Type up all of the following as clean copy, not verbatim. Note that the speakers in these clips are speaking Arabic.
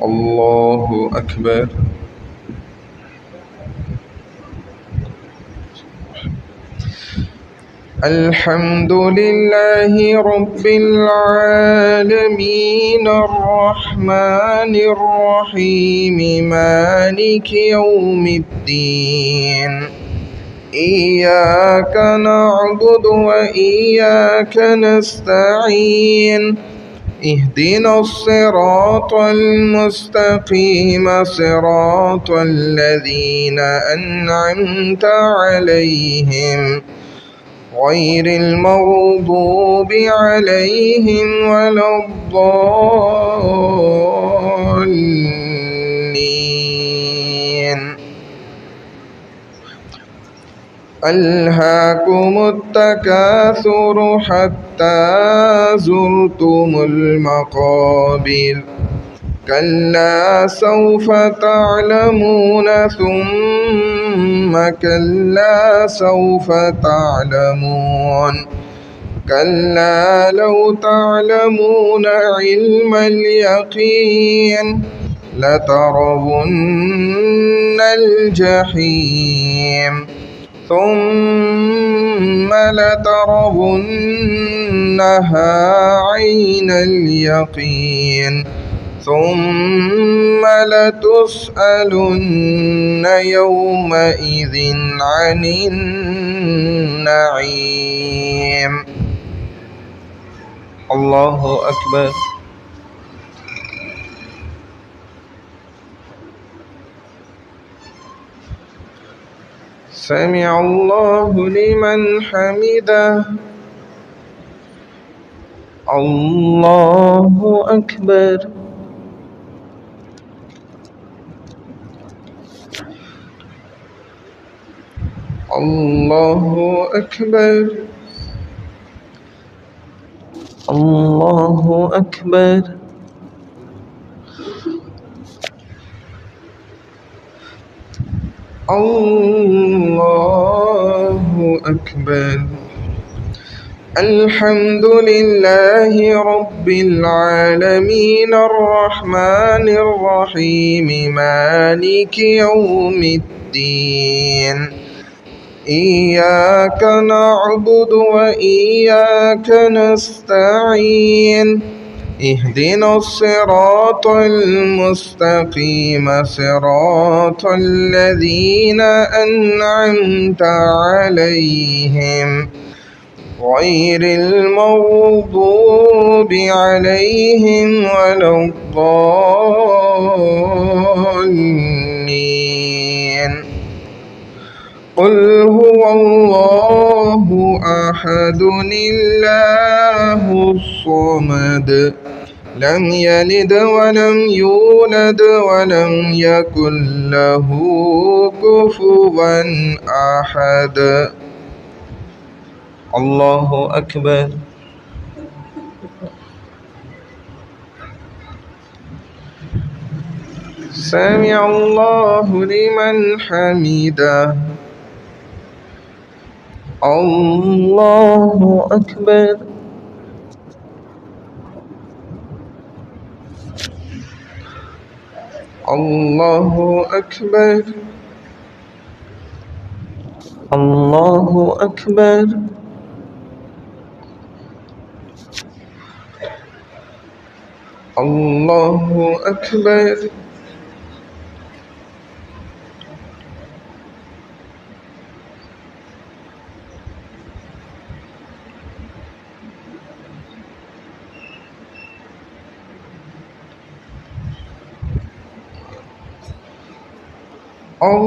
الله أكبر. الحمد لله رب العالمين الرحمن الرحيم مالك يوم الدين إياك نعبد وإياك نستعين اهدنا الصراط المستقيم صراط الذين أنعمت عليهم غير المغضوب عليهم ولا الضالين. ألهاكم التكاثر حتى زرتم المقابر كلا سوف تعلمون ثم كلا سوف تعلمون كلا لو تعلمون علم اليقين لترون الجحيم ثم لترونها عين اليقين ثم لتسألن يومئذ عن النعيم. الله أكبر. سمع الله لمن حمده. الله أكبر. الله أكبر. الله أكبر. الله أكبر. الحمد لله رب العالمين الرحمن الرحيم مالك يوم الدين إياك نعبد وإياك نستعين اهدنا الصراط المستقيم صراط الذين أنعمت عليهم غير المغضوب عليهم ولا الضالين. قل هو الله أحد الله الصمد لم يلد ولم يولد ولم يكن له كفوا أحد. الله أكبر. سمع الله لمن حمده. الله أكبر. الله أكبر. الله أكبر. الله أكبر.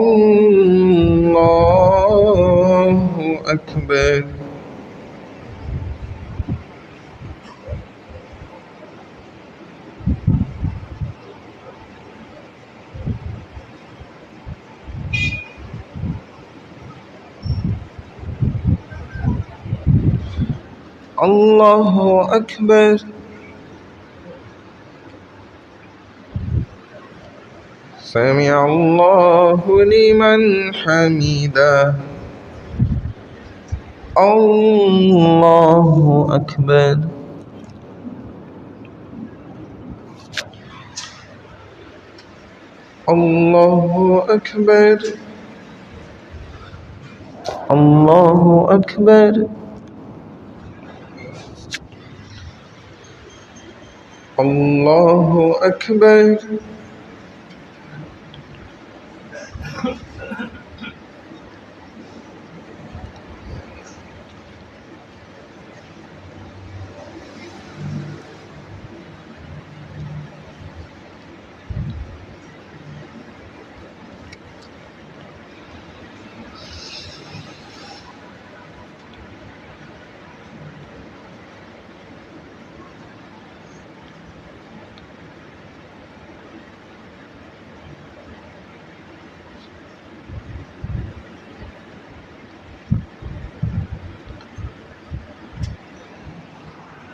الله أكبر. الله أكبر. سمع الله لمن حمده. الله أكبر. الله أكبر الله أكبر الله أكبر.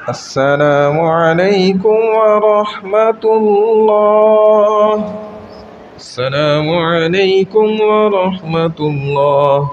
السلام عليكم ورحمة الله. السلام عليكم ورحمة الله.